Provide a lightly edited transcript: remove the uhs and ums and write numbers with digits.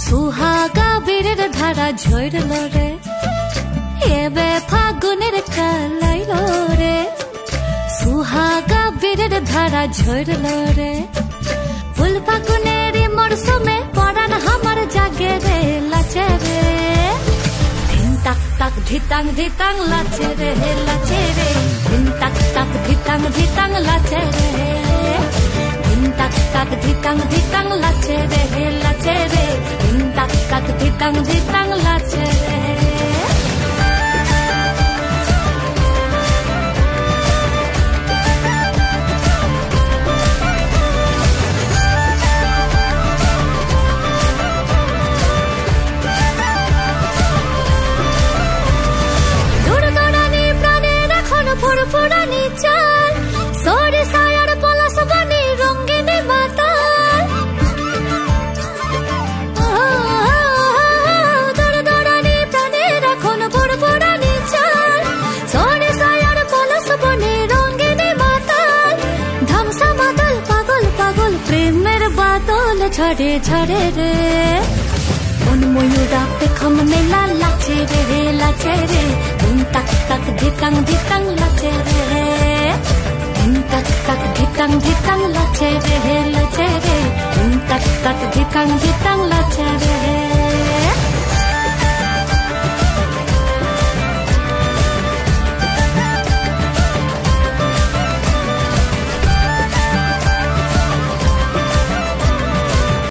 सुहागा बीरेर धारा झरलो रे एबे फागुनेर काल आइलो रे सुहागा बीरेर धारा झरलो रे फुल फागुनेर मौसुमे परान हमार जागे रे लाचे रे धिन ताक ताक धितांग धितांग लाचे रे धिन ताक ताक धितांग धितांग लाचे रे धिन ताक ताक धितांग धितांग लाचे रे धिन ताक ताक धितांग धितांग लाचे रे দৌড়ানি প্রাণের এখন ফুরফুরানি চাল সরে সায়ার পলাশ বানি রঙিন মাতাল দৌড়ানি প্রাণের এখন ফুরফুরানি চাল সরে সায়ার পলাশ বানি রঙিন মাতাল ধামসা মাতাল পাগল পাগল প্রেমের বাদল ঝরে ঝরে রে मन मयूरा पे खम मेला लाचे रे धिन तक तक धितांग धितांग लाचे रे धिन तक तक